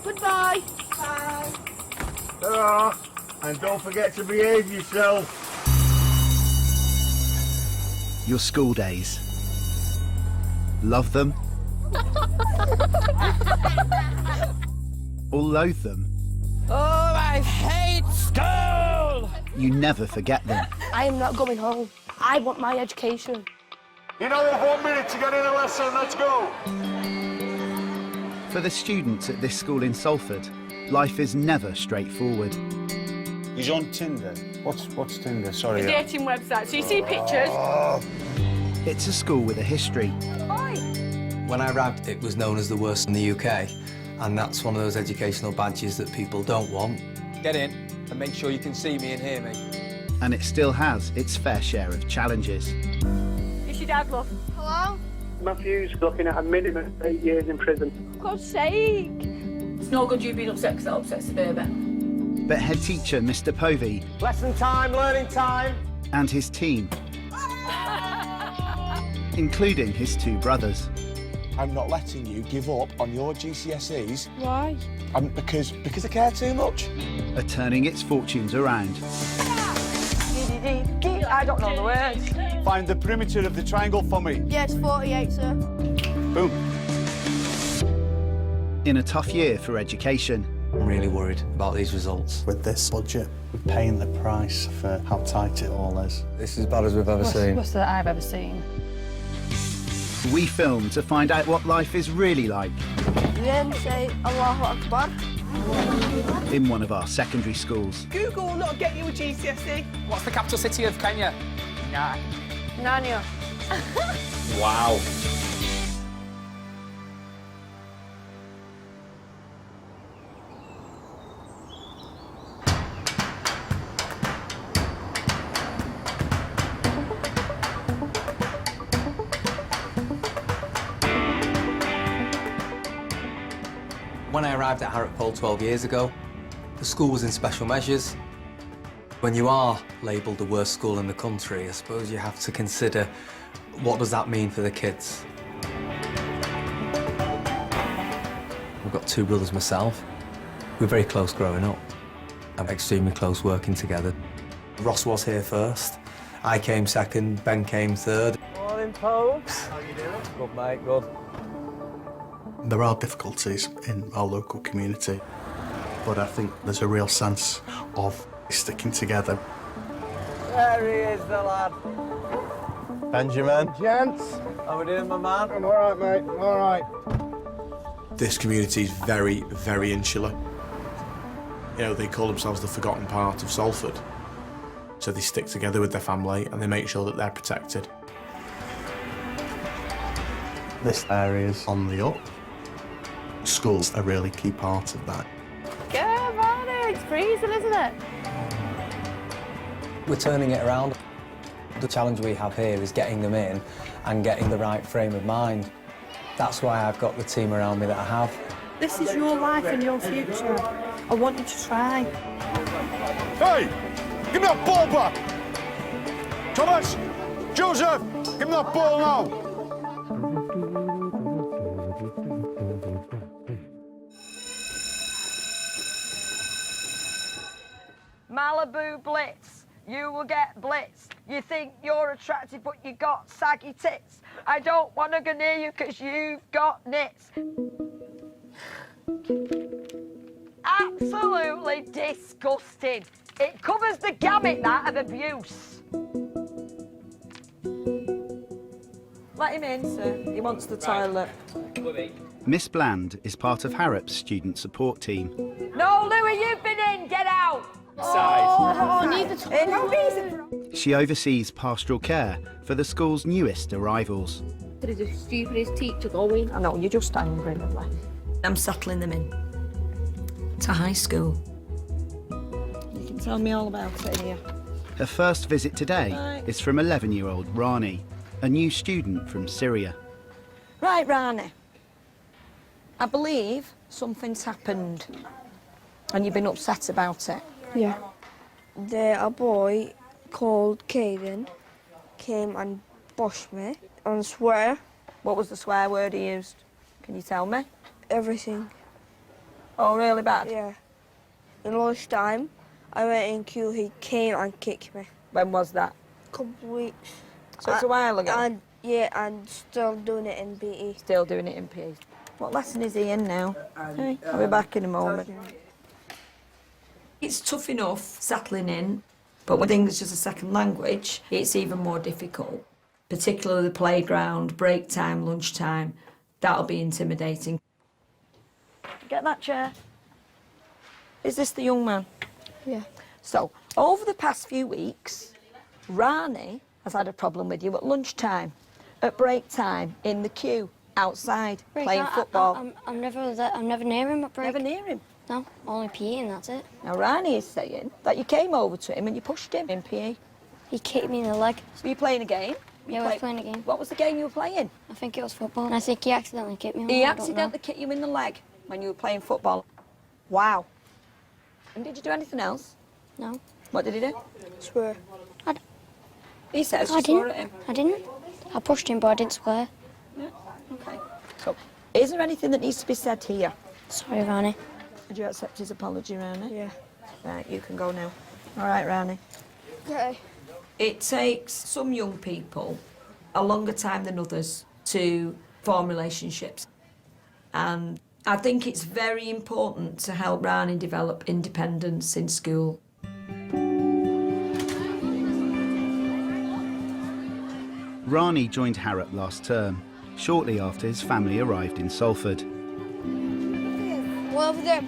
Goodbye. Bye. Ta-ra. And don't forget to behave yourself. Your school days. Love them? Or loathe them? Oh, I hate school! You never forget them. I am not going home. I want my education. You know, have 1 minute to get in a lesson. Let's go. For the students at this school in Salford, life is never straightforward. He's on Tinder. What's Tinder? Sorry. The dating website. So you see pictures. It's a school with a history. When I arrived, it was known as the worst in the UK, and that's one of those educational badges that people don't want. Get in and make sure you can see me and hear me. And it still has its fair share of challenges. It's your dad, love. Hello? Matthew's looking at a minimum of 8 years in prison. For God's sake. It's no good you being upset because that upsets the baby. But head teacher Mr. Povey Lesson time, learning time. and his team, including his two brothers, I'm not letting you give up on your GCSEs. Why? Because I care too much. are turning its fortunes around. I don't know the words. Find the perimeter of the triangle for me. Yes, 48, sir. Boom. In a tough year for education, I'm really worried about these results. With this budget, we're paying the price for how tight it all is. This is as bad as we've ever seen. Worst that I've ever seen. we film to find out what life is really like Then say Allahu Akbar. in one of our secondary schools. Google will not get you a GCSE. What's the capital city of Kenya? Nah. Nanya. Wow. When I arrived at Hartpole 12 years ago, the school was in special measures. When you are labelled the worst school in the country, I suppose you have to consider what does that mean for the kids. I've got two brothers myself. We're very close growing up. I'm extremely close working together. Ross was here first. I came second, Ben came third. Morning, folks. How you doing? Good, mate, good. There are difficulties in our local community, but I think there's a real sense of sticking together. There he is, the lad. Benjamin. Gents. How we doing, my man? I'm all right, mate. I'm all right. This community is very, very insular. You know, they call themselves the forgotten part of Salford. So they stick together with their family and they make sure that they're protected. This area's on the up. Schools are a really key part of that. Come on, it's freezing, isn't it? We're turning it around. The challenge we have here is getting them in and getting the right frame of mind. That's why I've got the team around me that I have. This is your life and your future. I want you to try. Hey! Give me that ball back! Thomas! Joseph! Give me that ball now! Malibu Blitz. You will get blitzed. You think you're attractive, but you got saggy tits. I don't want to go near you because you've got nits. Absolutely disgusting. It covers the gamut, that, of abuse. Let him in, sir. He wants the toilet. Miss Bland is part of Harrop's student support team. No, Louis, you've been in. Get out. Oh, need the toilet. No reason. She oversees pastoral care for the school's newest arrivals. There is the stupidest teacher going. I know, you're just angry, lovely. I'm settling them in to high school. You can tell me all about it here. Her first visit today is from 11-year-old Rani, a new student from Syria. Right, Rani. I believe something's happened and you've been upset about it. Yeah. A boy called Caden came and pushed me and swear What was the swear word he used? Can you tell me? everything. Oh, really bad? Yeah. In lunchtime, I went in queue, he came and kicked me. When was that? Couple of weeks. So it's a while ago? And yeah, and still doing it in PE. Still doing it in PE. What lesson is he in now? Hey, I'll be back in a moment. It's tough enough settling in, but with English as a second language, it's even more difficult. Particularly the playground, break time, lunchtime. That'll be intimidating. Get that chair. Is this the young man? Yeah. So, over the past few weeks, Rani has had a problem with you at lunchtime, at break time, in the queue, outside, playing football. I'm never near him at break. Never near him. No, only PE and that's it. Now, Rani is saying that you came over to him and you pushed him in PE. He kicked me in the leg. Were you playing a game? Yeah, I was playing a game. What was the game you were playing? I think it was football. And I think he accidentally kicked me in the He leg. I don't know. accidentally kicked you in the leg when you were playing football. Wow. And did you do anything else? No. What did he do? Swear. He says I you swore didn't. at him. I didn't. I pushed him, but I didn't swear. Yeah. Okay. So, is there anything that needs to be said here? Sorry, Rani. Would you accept his apology, Rani? Yeah. Right, you can go now. All right, Rani. Okay. It takes some young people a longer time than others to form relationships. And I think it's very important to help Rani develop independence in school. Rani joined Harrop last term, shortly after his family arrived in Salford. What over there?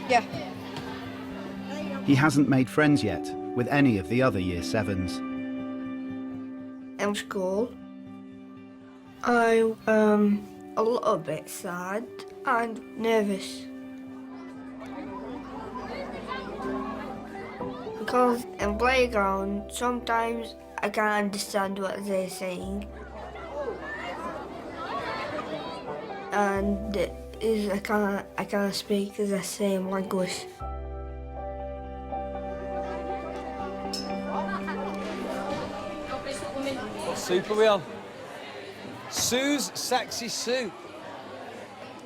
Yeah. He hasn't made friends yet with any of the other Year 7s. In school, I'm a little bit sad and nervous. Because in playground, sometimes I can't understand what they're saying. And I can't speak the same language. What soup are we on? Sue's Sexy Soup.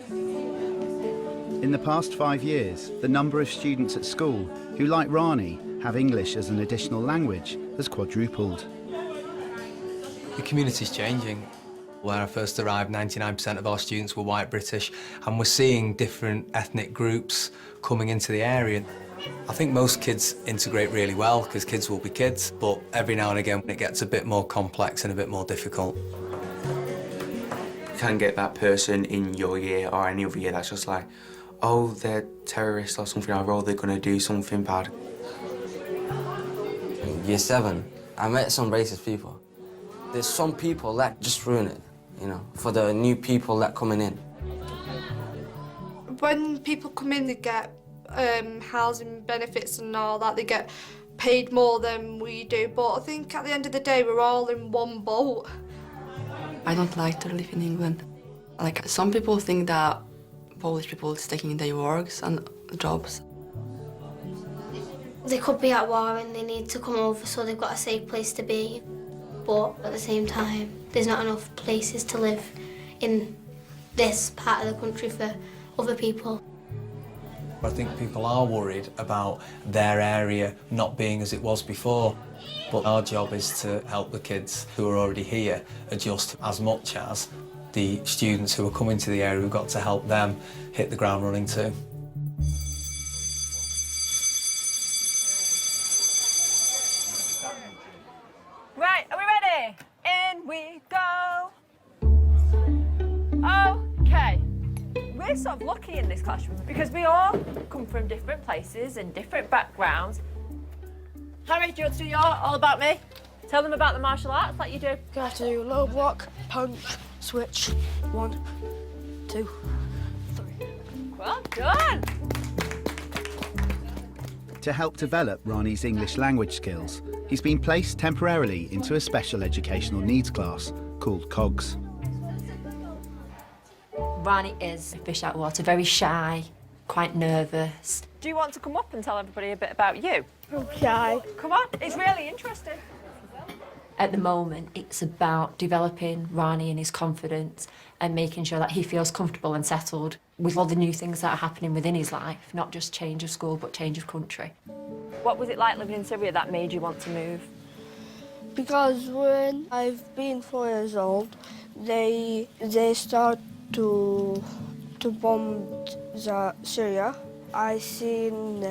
In the past 5 years, the number of students at school who, like Rani, have English as an additional language has quadrupled. The community's changing. When I first arrived, 99% of our students were white British, and we're seeing different ethnic groups coming into the area. I think most kids integrate really well, because kids will be kids, but every now and again it gets a bit more complex and a bit more difficult. You can get that person in your year or any other year that's just like, oh, they're terrorists or something, or they're going to do something bad. In Year 7, I met some racist people. There's some people that just ruin it, you know, for the new people that coming in. When people come in, they get housing benefits and all that. They get paid more than we do, but I think at the end of the day, we're all in one boat. I don't like to live in England. Like, some people think that Polish people is taking their works and jobs. They could be at war and they need to come over so they've got a safe place to be. But at the same time, there's not enough places to live in this part of the country for other people. I think people are worried about their area not being as it was before. But our job is to help the kids who are already here adjust as much as the students who are coming to the area. We've got to help them hit the ground running too. Right, are we ready? In we go. Okay. We're sort of lucky in this classroom because we all come from different places and different backgrounds. Harry, do you want to do your All About Me? Tell them about the martial arts like you do. You have to do low block, punch, switch. 1, 2, 3. Well done. To help develop Rani's English language skills, he's been placed temporarily into a special educational needs class called COGS. Rani is a fish out of water, very shy, quite nervous. Do you want to come up and tell everybody a bit about you? I'm shy. Come on, it's really interesting. At the moment, it's about developing Rani and his confidence and making sure that he feels comfortable and settled with all the new things that are happening within his life, not just change of school, but change of country. What was it like living in Syria that made you want to move? Because when I've been 4 years old, they start to bomb Syria. I seen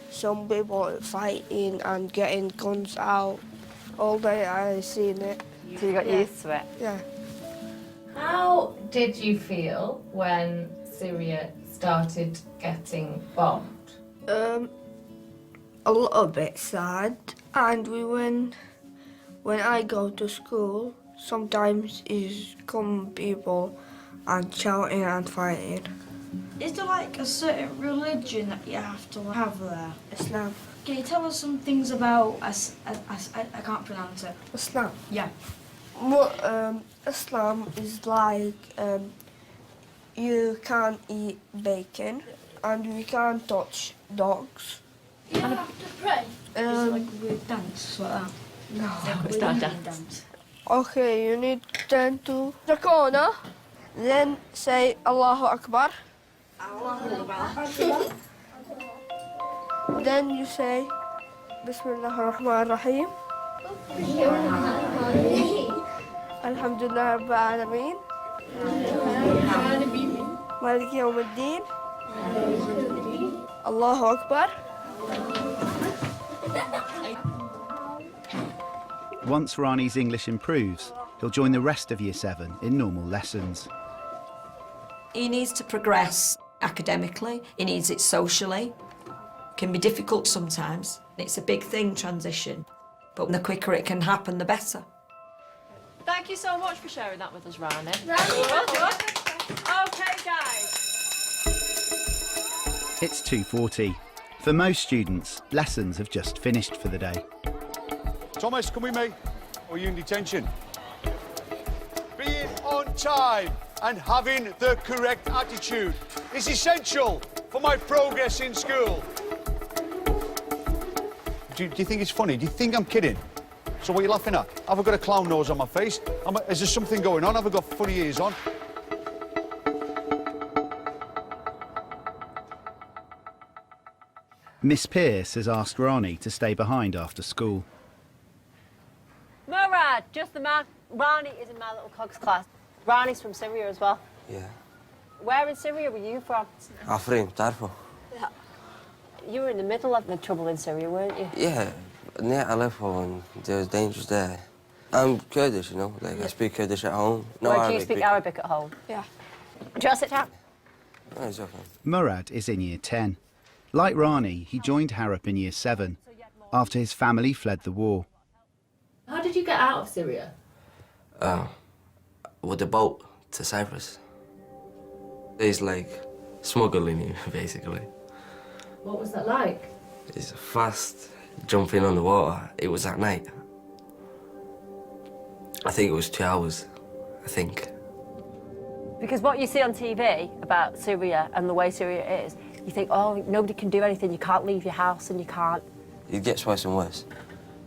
some people fighting and getting guns out. All day I seen it. So you got used to it? Yeah. How did you feel when Syria started getting bombed? A little bit sad. And when I go to school, sometimes is come people and shouting and fighting. Is there like a certain religion that you have to have there? Islam. Can you tell us some things about I can't pronounce it. Islam. Yeah. Well, Islam is like you can't eat bacon and you can't touch dogs. You don't have to pray. Like with dance like that. No. We don't dance. Okay, you need to turn to the corner, then say Allahu Akbar. Then you say Bismillah ar-Rahman ar-Rahim. Alhamdulillah Rabbil Alameen. Malik Yawm al-Din. Allahu Akbar. Once Rani's English improves, he'll join the rest of Year 7 in normal lessons. He needs to progress academically, he needs it socially. It can be difficult sometimes. It's a big thing, transition, but the quicker it can happen, the better. Thank you so much for sharing that with us, Rani. Well done. Okay, guys. It's 2:40. For most students, lessons have just finished for the day. Thomas, come with me. Or are you in detention? Being on time and having the correct attitude is essential for my progress in school. Do you think it's funny? Do you think I'm kidding? So what are you laughing at? Have I got a clown nose on my face? Is there something going on? Have I got funny ears on? Miss Pearce has asked Rani to stay behind after school. Murad, just the man. Rani is in my little cogs class. Rani's from Syria as well. Yeah. Where in Syria were you from? عفرين تعرفه؟ You were in the middle of the trouble in Syria, weren't you? Yeah, near Aleppo, and there was dangers there. I'm Kurdish, you know, like I speak Kurdish at home. No Where do Arabic. you speak Arabic at home? Yeah. Do you want to sit down? No, it's okay. Murad is in Year 10. Like Rani, he joined Harrop in Year 7 after his family fled the war. How did you get out of Syria? With the boat to Cyprus. It's like smuggling you, basically. What was that like? It's fast jumping on the water. It was at night. I think it was 2 hours, I think. Because what you see on TV about Syria and the way Syria is, you think, oh, nobody can do anything, you can't leave your house and you can't. It gets worse and worse.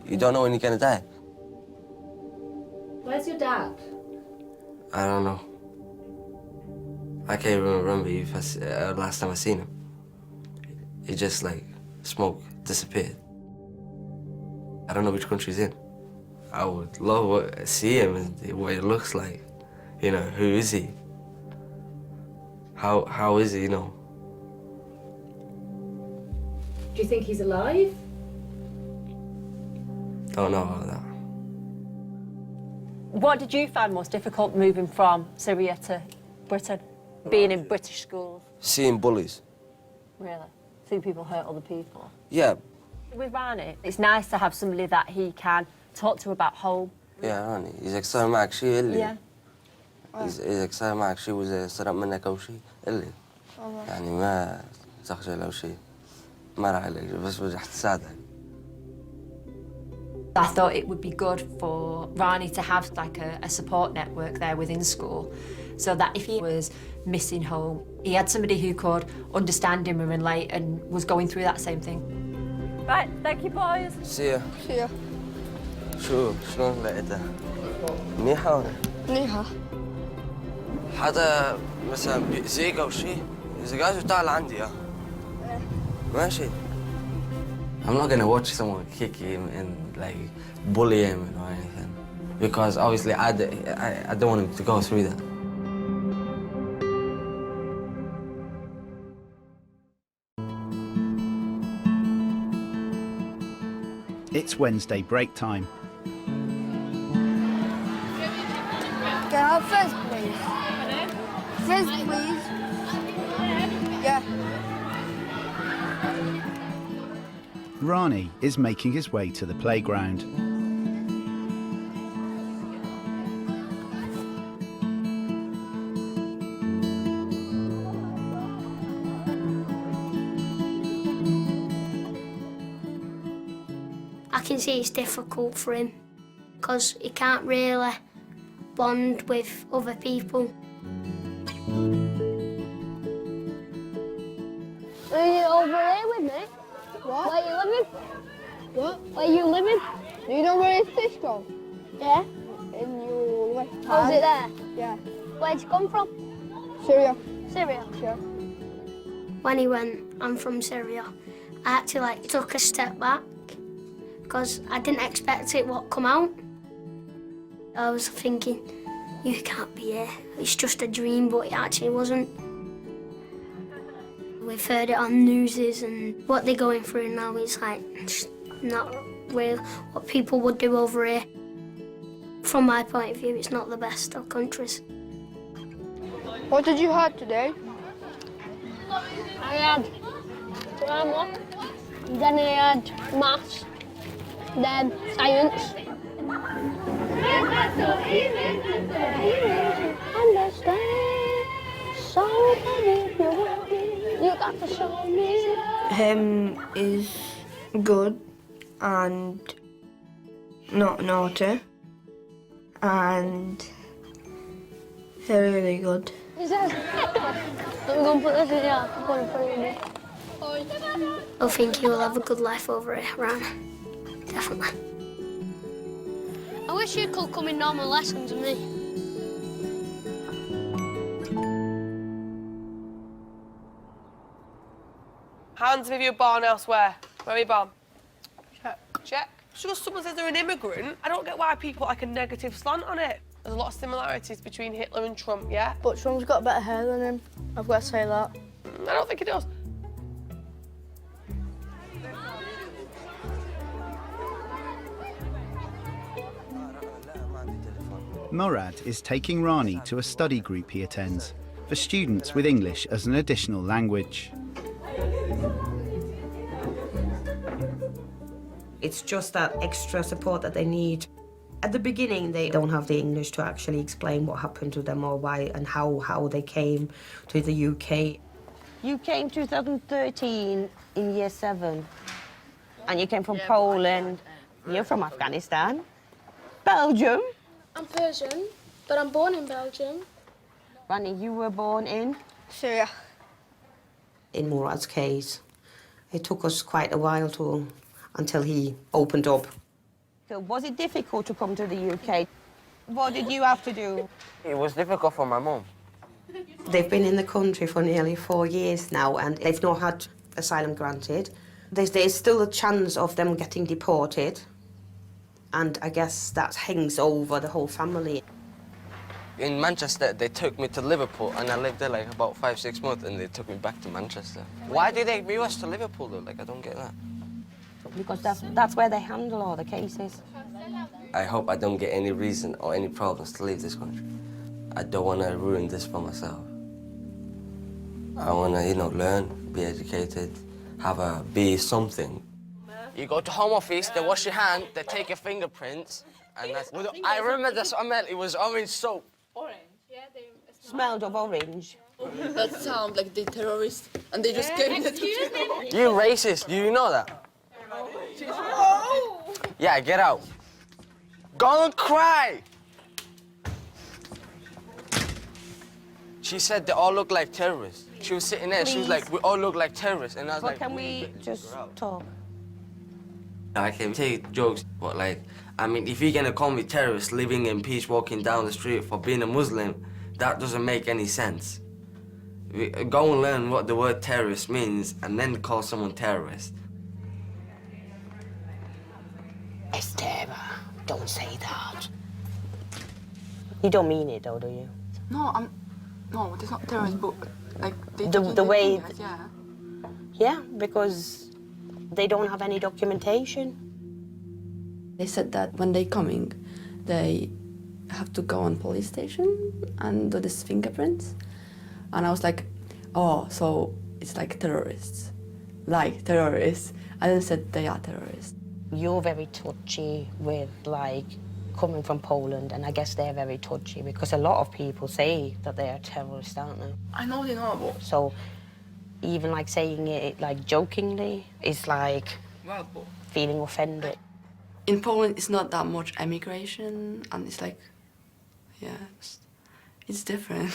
You don't know when you're gonna die. Where's your dad? I don't know. I can't even remember if last time I seen him. It just like smoke disappeared. I don't know which country he's in. I would love to see him and what it looks like. You know, who is he? How is he, you know? Do you think he's alive? Don't know about that. What did you find most difficult moving from Syria to Britain? Being in British schools? Seeing bullies. Really? Seeing people hurt other people? Yeah. With Rani, it's nice to have somebody that he can talk to about home. Yeah, Rani. إذا صار معك شيء اللي. Yeah. إذا صار معك شيء وإذا سرق منك أو شيء اللي. يعني ما تخجل أو شيء. ما راح عليك بس رح تساعدك. I thought it would be good for Rani to have like a support network there within school, so that if he was missing home, he had somebody who could understand him and relate and was going through that same thing. Right, thank you, boys. See ya. See ya. شو شلون لقيته؟ منيحة ولا؟ منيحة. حدا مثلا بيأذيك أو شيء؟ إذا قاعد تعال عندي ماشي. I'm not gonna watch someone kick him and like bully him or anything, because obviously I don't want him to go through that. It's Wednesday break time. Can I have fizz, please? Fizz, please. Yeah. Rani is making his way to the playground. I can see it's difficult for him because he can't really bond with other people. Are you over here with me? What? Where you living? What? Where you living? Do you know where his fish from? Yeah. In your left hand. Oh, is it there? Yeah. Where'd you come from? Syria. Syria? Sure. When he went, I'm from Syria, I actually took a step back because I didn't expect it would come out. I was thinking, you can't be here. It's just a dream, but it actually wasn't. We've heard it on newses and what they're going through now is like not real what people would do over here. From my point of view, it's not the best of countries. What did you have today? I had drama, then I had maths, then science. Understand, so if you want me, you got to show me. Him is good and not naughty and really good. He says, I'm going to put this in here. I'm going to put it in here. I think you'll have a good life over here, Rana. Definitely. I wish you could come in normal lessons with me. Hands if you're born elsewhere. Where are you born? Check. Check. Just because someone says they're an immigrant, I don't get why people put like a negative slant on it. There's a lot of similarities between Hitler and Trump, yeah? But Trump's got better hair than him. I've got to say that. I don't think he does. Murad is taking Rani to a study group he attends for students with English as an additional language. It's just that extra support that they need. At the beginning, they don't have the English to actually explain what happened to them or why and how they came to the UK. You came 2013 in year 7, and you came from Poland. You're from Afghanistan, Belgium. I'm Persian, but I'm born in Belgium. Rani, you were born in? Syria. In Murad's case, it took us quite a while until he opened up. So was it difficult to come to the UK? What did you have to do? It was difficult for my mom. They've been in the country for nearly 4 years now, and they've not had asylum granted. There's still a chance of them getting deported, and I guess that hangs over the whole family. In Manchester, they took me to Liverpool, and I lived there like about 5-6 months, and they took me back to Manchester. Why did they move us to Liverpool, though? Like, I don't get that. Because that's where they handle all the cases. I hope I don't get any reason or any problems to leave this country. I don't want to ruin this for myself. I want to, learn, be educated, be something. You go to Home Office, they wash your hand, they take your fingerprints, and that's... I remember the smell, it was orange soap. Orange? Yeah, they smelled of orange. That sound like the terrorists, and they just came to You racist, do you know that? Yeah, get out. Don't cry! She said they all look like terrorists. She was sitting there, she was like, we all look like terrorists, and I was like... Can we just talk? I can take jokes, but like, I mean, if you're gonna call me terrorist living in peace, walking down the street for being a Muslim, that doesn't make any sense. Go and learn what the word terrorist means and then call someone terrorist. Esther, don't say that. You don't mean it though, do you? No, no, it's not terrorist, but like the way. Yeah. Yeah, because they don't have any documentation. They said that when they coming, they have to go on police station and do this fingerprints. And I was like, oh, so it's like terrorists. Like terrorists. And then said they are terrorists. You're very touchy with like coming from Poland, and I guess they're very touchy because a lot of people say that they are terrorists, aren't they? I know they know, but... So even like saying it like jokingly is like feeling offended. In Poland, it's not that much emigration, and it's like, yeah, it's different.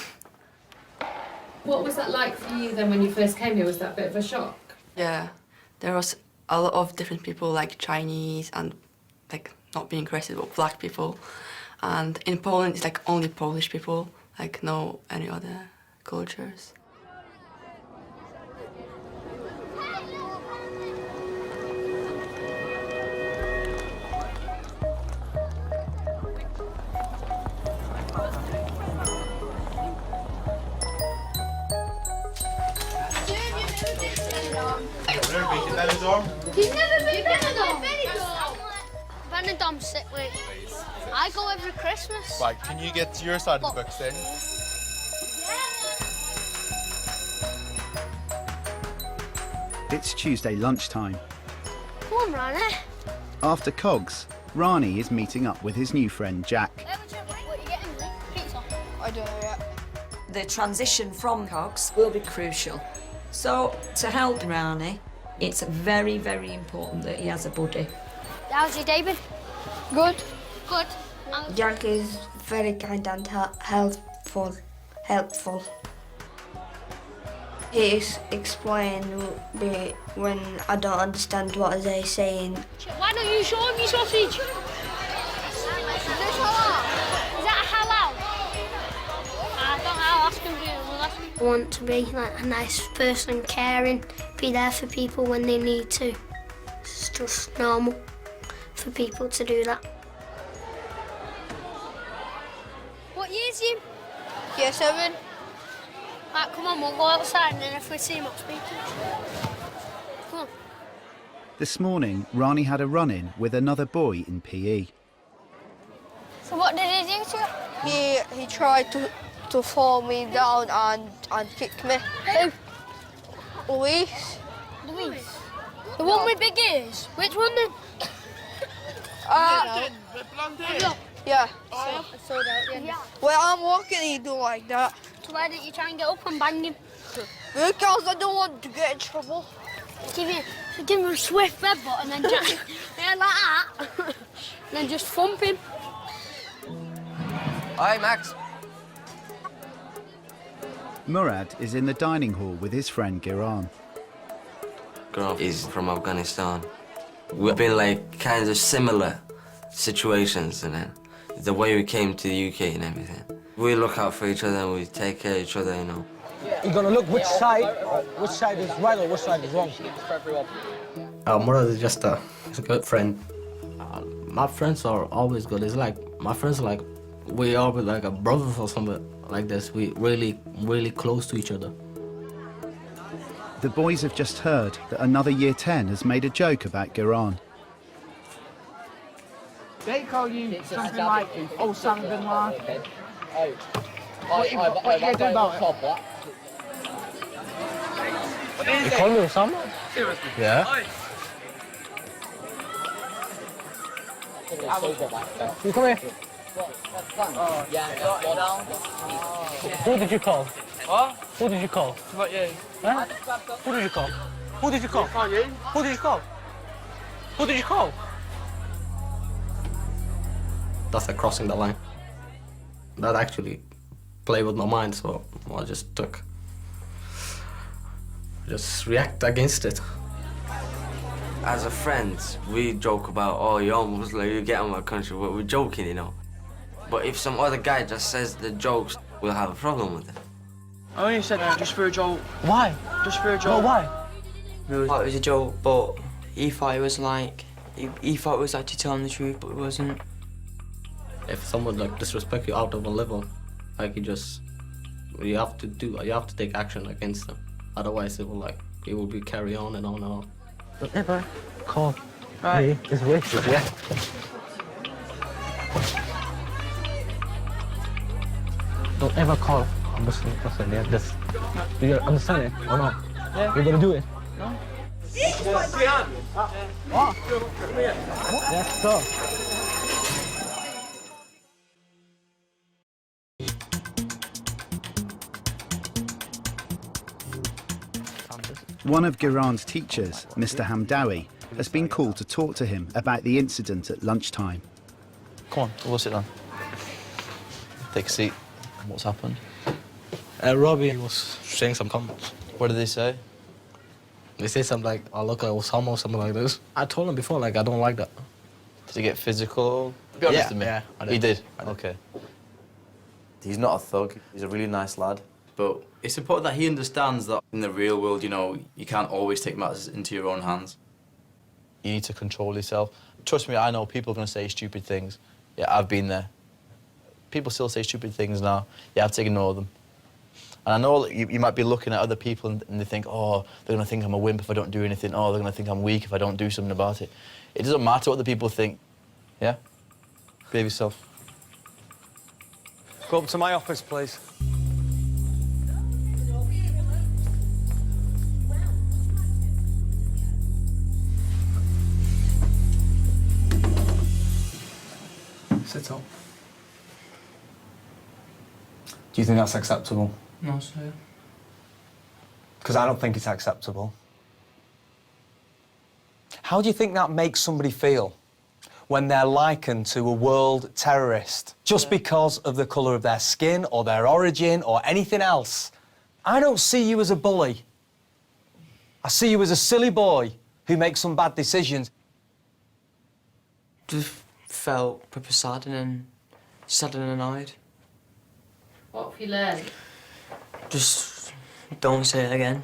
What was that like for you then when you first came here? Was that a bit of a shock? Yeah, there was a lot of different people, like Chinese and like not being racist, but black people. And in Poland, it's like only Polish people, like no any other cultures. You've never been Benidorm? Benidorm's sick, wait. I go every Christmas. Right, can you get to your side of the books then? It's Tuesday lunchtime. Come on, Rani. After Cogs, Rani is meeting up with his new friend Jack. What are you getting? Pizza? I don't know yet. The transition from Cogs will be crucial. So, to help Rani, it's very, very important that he has a buddy. How's your day been? Good. Good. Jack is very kind and helpful. He's explaining me when I don't understand what they're saying. Why don't you show him your sausage? Is this halal? Is that halal? I don't know, I'll ask him. I want to be like a nice person, caring, be there for people when they need to. It's just normal for people to do that. What year is you? Year 7. Right, come on, we'll go outside and then if we see him, I'll speak to him. Come on. This morning, Rani had a run-in with another boy in PE. So what did he do to you? He tried to fall me down and kick me. Who? Luis. Luis? The one with big ears? Which one then? Yeah. I saw that, yeah. When I'm walking, he do like that. So why didn't you try and get up and bang him? Because I don't want to get in trouble. Give him a swift red butt and then just, yeah, like that. And then just thump him. Hi, Max. Murad is in the dining hall with his friend Giran. Girl is from Afghanistan. We've been like kind of similar situations, and then the way we came to the UK and everything. We look out for each other and we take care of each other, you know. You're gonna look which side is right or which side is wrong. Murad is just a good friend. My friends are always good. It's like my friends are like we are like a brothers or something like this. We really close to each other. The boys have just heard that another Year 10 has made a joke about Giran. They call you something like Osama bin Laden. What you gonna do about it? You call me Osama? Seriously? Yeah. You come here. Who did you call? What? Who did you call? What you? Huh? Who did you call? Who did you call? Who did you call? Who did you call? That's like crossing the line. That actually played with my mind, so I just react against it. As a friends, we joke about, oh, you're almost like you get on my country, but we're joking, you know. But if some other guy just says the jokes, we'll have a problem with it. I only said that just for a joke. Why? Just for a joke. No, why? It was a joke, but he thought it was like, he thought it was actually telling the truth, but it wasn't. If someone like disrespect you out of a level, like you have to take action against them. Otherwise, it will be carry on and on and on. Don't ever call me this racist, yeah? Don't ever call a Muslim person, yeah? Just, do you understand it or not? Yeah. You're gonna do it? No. What? Let's go. One of Giran's teachers, Mr. Hamdawi, has been called to talk to him about the incident at lunchtime. Come on, we'll sit down. Take a seat. What's happened? Robbie was saying some comments. What did they say? They say something like, "I look like Osama" or something like this. I told him before, like, I don't like that. Did he get physical? Be honest with me. Yeah, I did. He did? Okay. He's not a thug. He's a really nice lad. But it's important that he understands that in the real world, you know, you can't always take matters into your own hands. You need to control yourself. Trust me, I know people are going to say stupid things. Yeah, I've been there. People still say stupid things now. You have to ignore them. And I know that you might be looking at other people and they think, oh, they're going to think I'm a wimp if I don't do anything. Oh, they're going to think I'm weak if I don't do something about it. It doesn't matter what the people think. Yeah? Behave yourself. Go up to my office, please. Sit up. Do you think that's acceptable? No, sir. Because I don't think it's acceptable. How do you think that makes somebody feel when they're likened to a world terrorist just because of the colour of their skin or their origin or anything else? I don't see you as a bully. I see you as a silly boy who makes some bad decisions. Just felt proper sad and annoyed. What have you learned? Just don't say it again.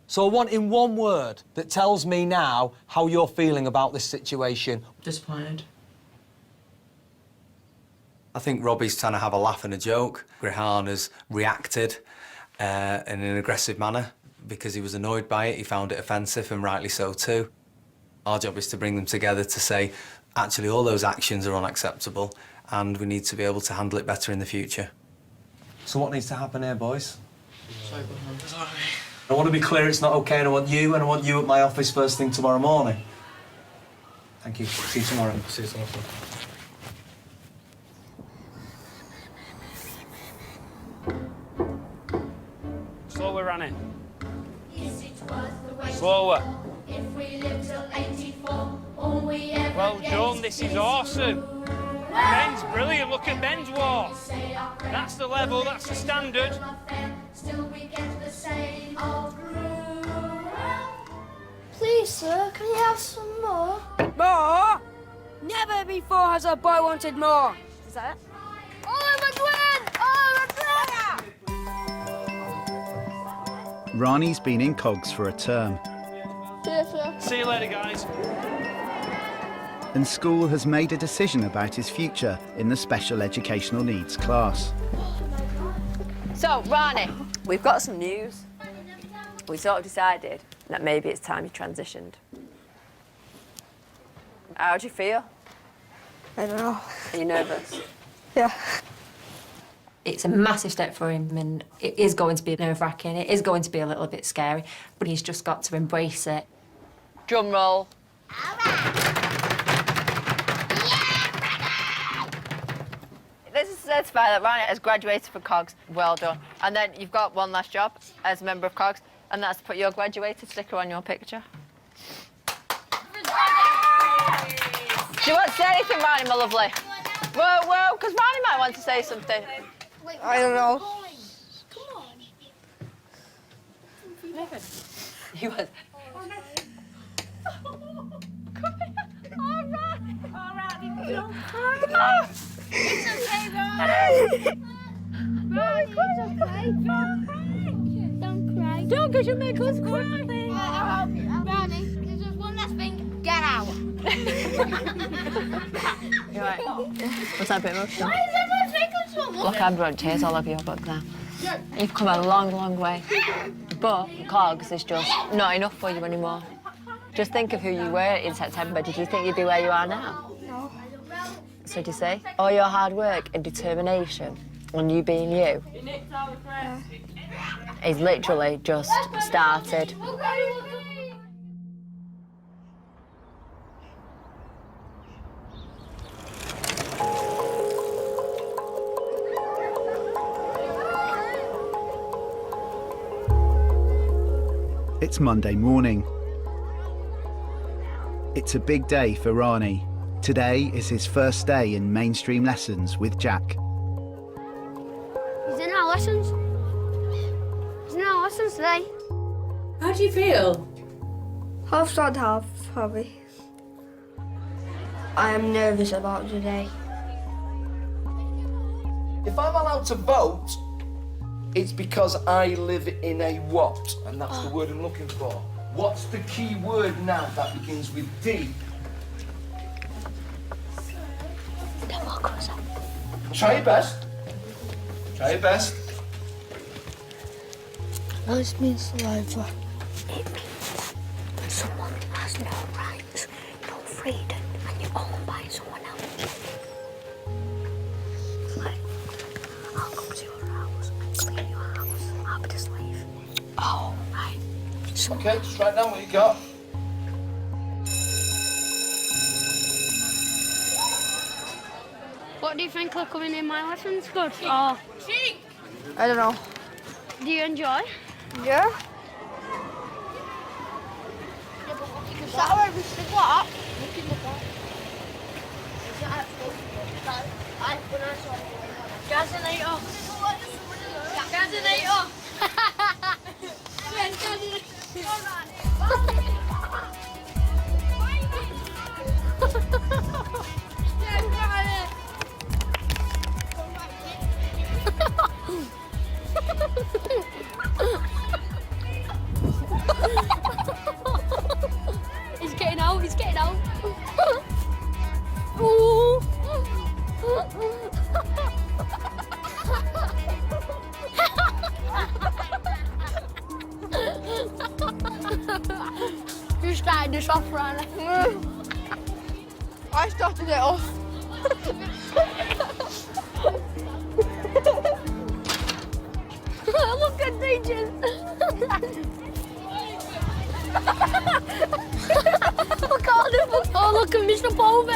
So I want in one word that tells me now how you're feeling about this situation. Disappointed. I think Robbie's trying to have a laugh and a joke. Grihan has reacted in an aggressive manner because he was annoyed by it. He found it offensive, and rightly so too. Our job is to bring them together to say, actually, all those actions are unacceptable and we need to be able to handle it better in the future. So what needs to happen here, boys? Sorry. I want to be clear, it's not OK, and I want you at my office first thing tomorrow morning. Thank you. See you tomorrow. See you tomorrow. Slower, Rani. Slower. Well done, this is awesome. Ben's brilliant, look at Ben's walk. That's the level, that's the standard. Please, sir, can you have some more? More? Never before has a boy wanted more. Is that it? Oliver Gwyn! Oliver Gwyn! Rani's been in COGS for a term, Cheers, sir. See you later, guys. and school has made a decision about his future in the special educational needs class. So, Rani, we've got some news. We sort of decided that maybe it's time you transitioned. How do you feel? I don't know. Are you nervous? Yeah. It's a massive step for him, and it is going to be nerve-wracking. It is going to be a little bit scary, but he's just got to embrace it. Drum roll. This is certified that Rani has graduated from COGS. Well done. And then you've got one last job as a member of COGS, and that's to put your graduated sticker on your picture. Do you want to say anything, Rani, my lovely? Whoa, because Rani might want to say something. I don't know. You want... All right, don't cry. It's okay, Ronnie. Ronnie, it's okay. Don't cry. Don't, because you'll make us cry. Ronnie, there's just one last thing. Get out. You're right. Was that a bit emotional? Why is everyone taking so long? Look, I've brought tears all over your book now. You've come a long, long way. But clogs is just not enough for you anymore. Just think of who you were in September. Did you think you'd be where you are now? No. So did you say? All your hard work and determination and you being you is literally just started. It's Monday morning. It's a big day for Rani. Today is his first day in mainstream lessons with Jack. He's in our lessons. He's in our lessons today. How do you feel? Half sad, half happy. I am nervous about today. If I'm allowed to vote, it's because I live in a what? And that's the word I'm looking for. What's the key word now that begins with D? Democracy. Try your best. Try your best. What does it mean, saliva? It means that someone has no rights, no freedom, and you're owned by someone else. It's like, I'll come to your house, clean your house, I'll be the slave. Oh, right. So Okay, just write down what you got. what do you think of coming in my lessons? Good. Or I don't know. do you enjoy? Yeah? Is that where we stick what? Gasinator. Gasinator. He's getting out, he's getting out. Ooh. You started this off, Riley. I started it off. Look at teachers. Look at him. Oh, look at Mr. Povey.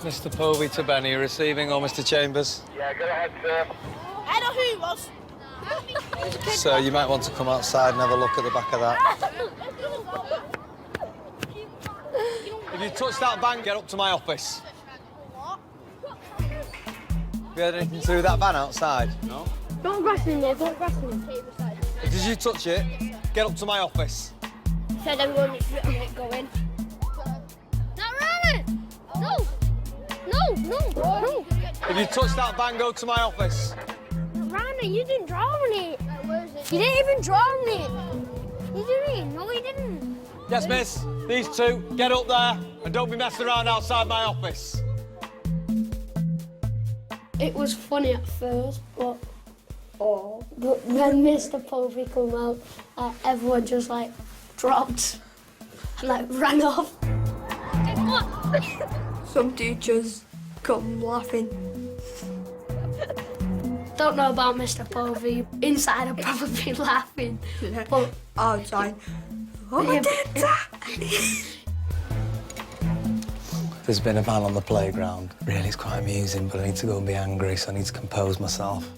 Mr. Povey to Benny receiving, or Mr. Chambers? Yeah, go ahead, sir. I know who he was. Sir, you might want to come outside and have a look at the back of that. If you touch that van, get up to my office. Have you had anything to do with that van outside? No. Don't grass him there, don't grass him. Did you touch it? Get up to my office. Said everyone needs to go in. Not Riley! No! No, no, no! If you touch that van, go to my office. Riley, you didn't drown it. You didn't even drown it. You didn't. No, you didn't. Yes, miss. These two, get up there and don't be messing around outside my office. It was funny at first, but when Mr. Povey came out, everyone just like dropped and like ran off. Some teachers come laughing. Don't know about Mr. Povey. Inside, I'd probably be laughing. But outside, oh, I did that. There's been a van on the playground. Really, it's quite amusing, but I need to go and be angry, so I need to compose myself.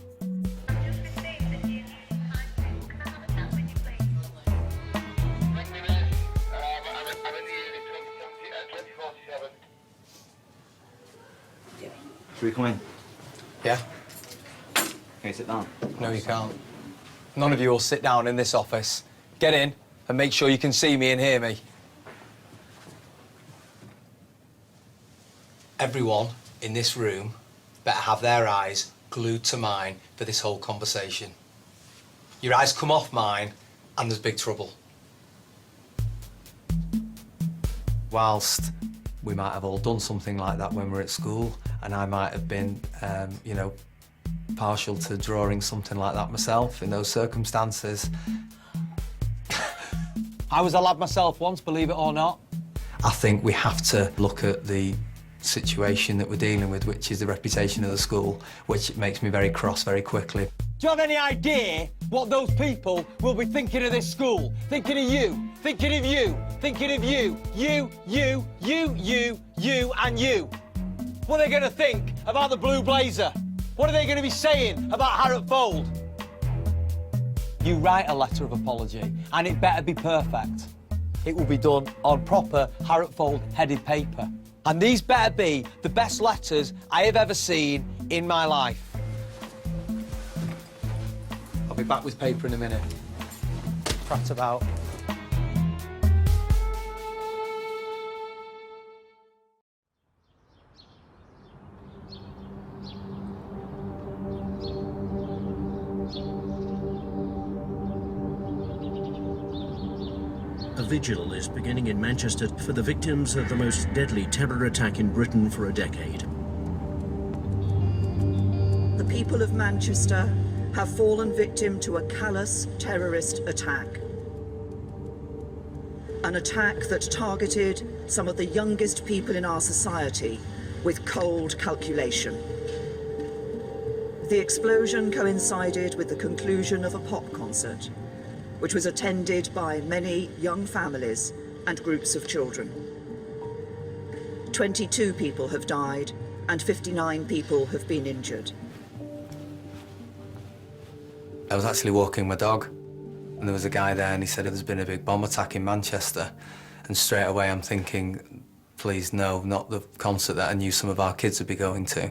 Should we come in? Yeah? Can you sit down? No, you can't. None of you will sit down in this office. Get in and make sure you can see me and hear me. Everyone in this room better have their eyes glued to mine for this whole conversation. Your eyes come off mine and there's big trouble. Whilst we might have all done something like that when we were at school, and I might have been, you know, partial to drawing something like that myself in those circumstances. I was a lad myself once, believe it or not. I think we have to look at the situation that we're dealing with, which is the reputation of the school, which makes me very cross very quickly. Do you have any idea what those people will be thinking of this school? Thinking of you, thinking of you, thinking of you, you, and you. What are they going to think about the Blue Blazer? What are they going to be saying about Harrop Fold? You write a letter of apology, and it better be perfect. It will be done on proper Harrop Fold headed paper. And these better be the best letters I have ever seen in my life. I'll be back with paper in a minute. Prat about. A vigil is beginning in Manchester for the victims of the most deadly terror attack in Britain for a decade. The people of Manchester have fallen victim to a callous terrorist attack. An attack that targeted some of the youngest people in our society with cold calculation. The explosion coincided with the conclusion of a pop concert, which was attended by many young families and groups of children. 22 people have died and 59 people have been injured. I was actually walking my dog, and there was a guy there, and he said there's been a big bomb attack in Manchester. And straight away I'm thinking, please no, not the concert that I knew some of our kids would be going to.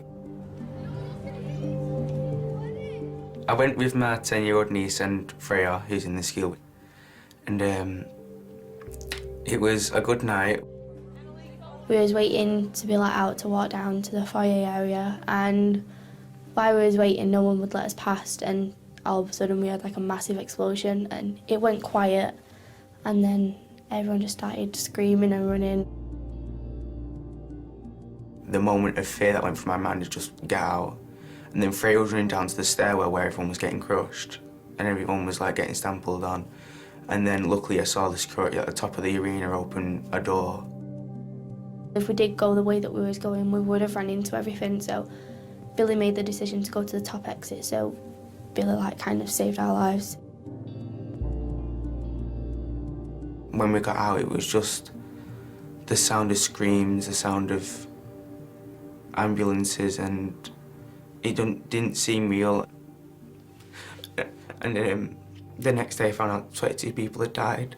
I went with my 10-year-old niece and Freya, who's in the school, and it was a good night. We was waiting to be let out to walk down to the foyer area, and while we was waiting, no one would let us past, and all of a sudden we had like a massive explosion, and it went quiet, and then everyone just started screaming and running. The moment of fear that went through my mind is just get out. And then Freya was running down to the stairwell where everyone was getting crushed, and everyone was like getting stampled on. And then luckily I saw the security at the top of the arena open a door. If we did go the way that we was going, we would have run into everything, so Billy made the decision to go to the top exit, so Billy like kind of saved our lives. When we got out, it was just the sound of screams, the sound of ambulances, and it didn't seem real. And the next day I found out 22 people had died.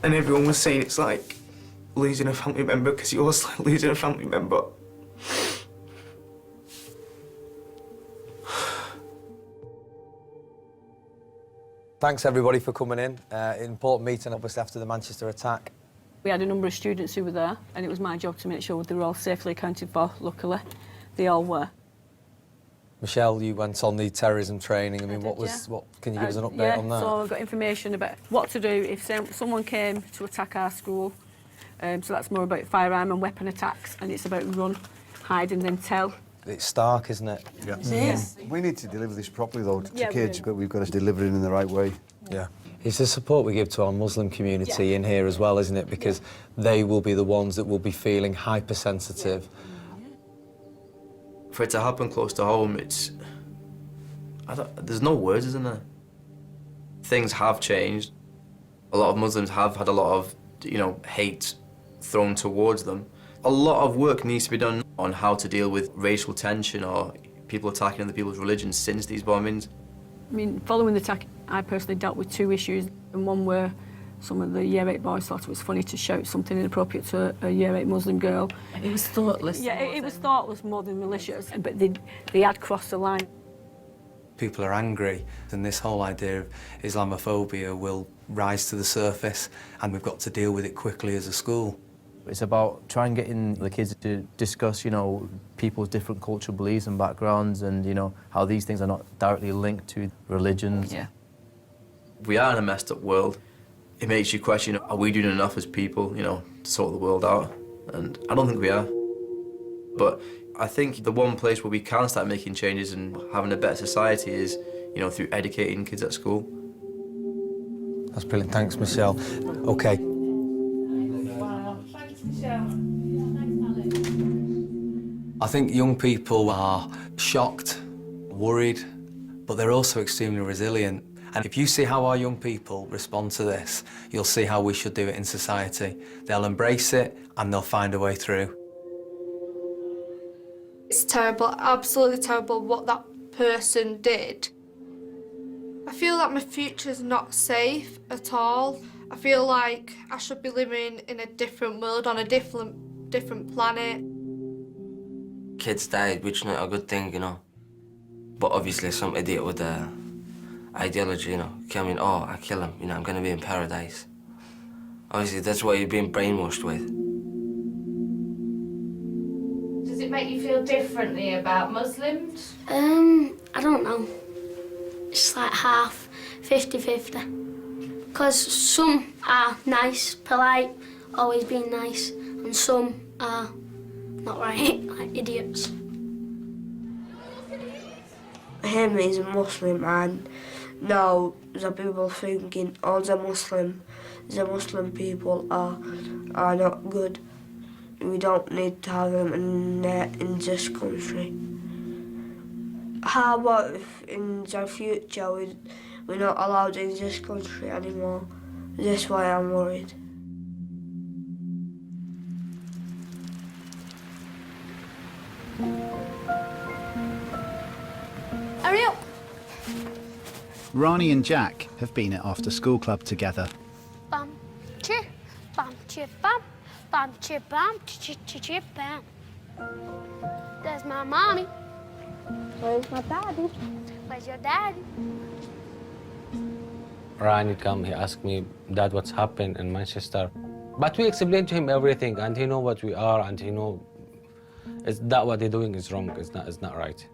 And everyone was saying it's like losing a family member, because it was like losing a family member. Thanks everybody for coming in. Important meeting obviously after the Manchester attack. We had a number of students who were there, and it was my job to make sure they were all safely accounted for. Luckily, they all were. Michelle, you went on the terrorism training. I mean, what can you give us an update on that? So I got information about what to do if someone came to attack our school. So that's more about firearm and weapon attacks, and it's about run, hide and then tell. It's stark, isn't it? Yeah. It is. We need to deliver this properly, though, to Yeah, kids, but we've got to deliver it in the right way. Yeah. It's the support we give to our Muslim community in here as well, isn't it? Because they will be the ones that will be feeling hypersensitive. For it to happen close to home, there's no words, isn't there? Things have changed. A lot of Muslims have had a lot of, hate thrown towards them. A lot of work needs to be done on how to deal with racial tension or people attacking other people's religions since these bombings. I mean, following the attack, I personally dealt with two issues, and one were Some of the Year 8 boys thought it was funny to shout something inappropriate to a Year 8 Muslim girl. It was thoughtless. Yeah, it was thoughtless more than malicious, but they had crossed the line. People are angry, and this whole idea of Islamophobia will rise to the surface, and we've got to deal with it quickly as a school. It's about trying getting the kids to discuss, you know, people's different cultural beliefs and backgrounds, and, you know, how these things are not directly linked to religions. Yeah. We are in a messed up world. It makes you question, are we doing enough as people, you know, to sort the world out? And I don't think we are. But I think the one place where we can start making changes and having a better society is, you know, through educating kids at school. That's brilliant. Thanks, Michelle. OK. Thanks, Michelle. I think young people are shocked, worried, but they're also extremely resilient. And if you see how our young people respond to this, you'll see how we should do it in society. They'll embrace it and they'll find a way through. It's terrible, absolutely terrible what that person did. I feel like my future's not safe at all. I feel like I should be living in a different world, on a different planet. Kids died, which is not a good thing, you know. But obviously some idiot with a ideology, you know, coming, oh, I kill him, you know, I'm gonna be in paradise. Obviously that's what you're being brainwashed with. Does it make you feel differently about Muslims? I don't know. It's like half, 50-50. Because some are nice, polite, always being nice, and some are not right, like idiots. Him is a Muslim, and now the people thinking all the Muslim people are not good. We don't need to have them in this country. How about if in the future we're not allowed in this country anymore? That's why I'm worried. Hurry up! Rani and Jack have been at After School Club together. Bam, chip, bam, chip, bam, bam, chip, bam, chip, chip, bam. There's my mommy. Where's my daddy? Where's your daddy? Rani come, he asked me, Dad, what's happened in Manchester? But we explained to him everything, and he know what we are, and he know it's that what they're doing is wrong, it's not right.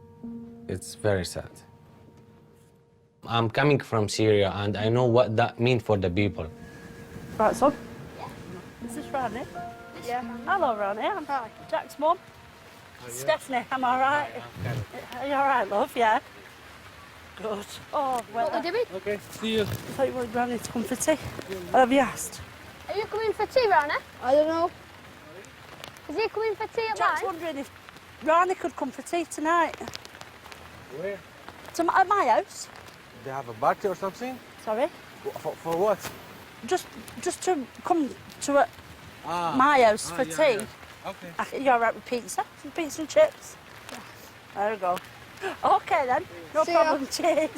It's very sad. I'm coming from Syria, and I know what that means for the people. Right, son? Yeah. Is this Rani? Yeah. Hello, Rani. I'm Jack's mum. Stephanie, I'm all right. Are you all right, love? Yeah. Good. Oh, well. What are we doing? Okay, see you. I thought you wanted Rani to come for tea. Have you asked? Are you coming for tea, Rani? I don't know. Is he coming for tea at Jack's mine? wondering if Rani could come for tea tonight. Where? At my house. They have a party or something? Sorry? For what? Just to come to my house for tea. Yeah. Okay. You're all right with pizza? Some pizza and chips? Yeah. There we go. Okay then, no See ya. problem, cheers.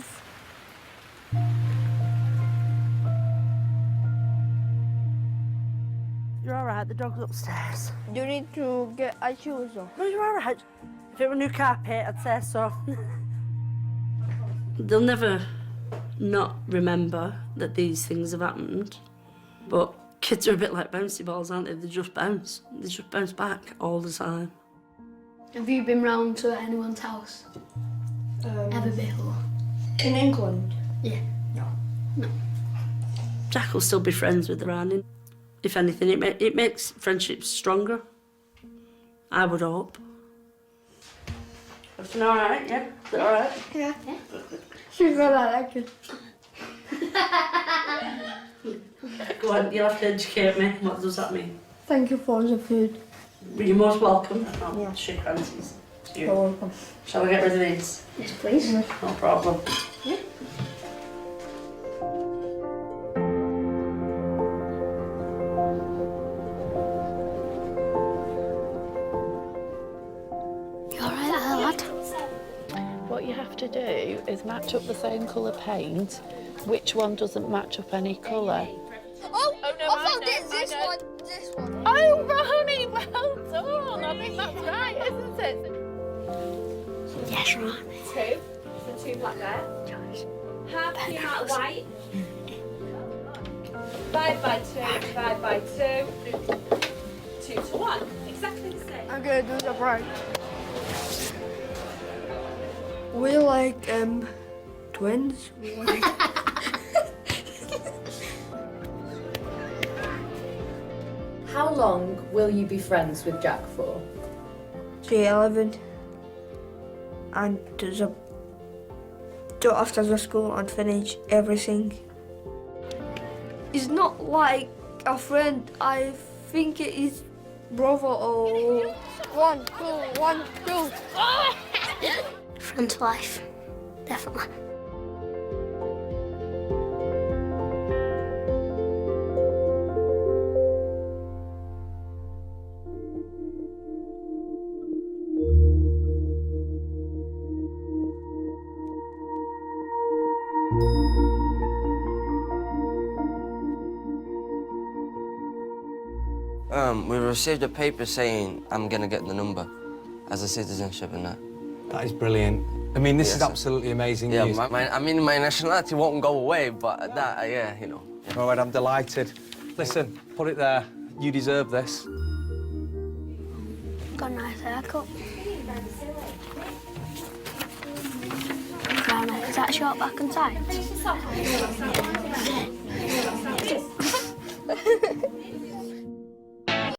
You're all right, the dog's upstairs. You need to get a shoes on. No, you're all right. If it were new carpet, I'd say so. They'll never not remember that these things have happened, but kids are a bit like bouncy balls, aren't they? They just bounce. They just bounce back all the time. Have you been round to anyone's house? Ever before? In England? Yeah. No. Jack will still be friends with Rani. If anything, it makes friendships stronger. I would hope. Everything all right, yeah? Is it all right? Yeah. She's got that action. Go on, you'll have to educate me. What does that mean? Thank you for the food. You're most welcome. I'll shake hands. You're welcome. Shall we get rid of these? Yes, please. No problem. Yeah. You all right, lad? What you have to do is match up the same colour paint. Which one doesn't match up any colour? Oh! want this one. Oh, Ronnie, well done. I think that's right, isn't it? Yes, Ronnie. 2. So 2 black there. Half the amount of white. Divide by 2, divide by 2. 2 to 1. Exactly the same. I'm gonna do the right. We're like twins. How long will you be friends with Jack for? Till 11. And do after the school and finish everything. It's not like a friend. I think it is brother or 1, 2, 1, 2. Friends for life, definitely. We received a paper saying I'm gonna get the number as a citizenship and that. That is brilliant. I mean, this Yes. is absolutely amazing Yeah, news. I mean, my nationality won't go away, but that, yeah, you know. Yeah. All right, I'm delighted. Listen, put it there. You deserve this. Got a nice haircut. Ronnie, is that short back and sides?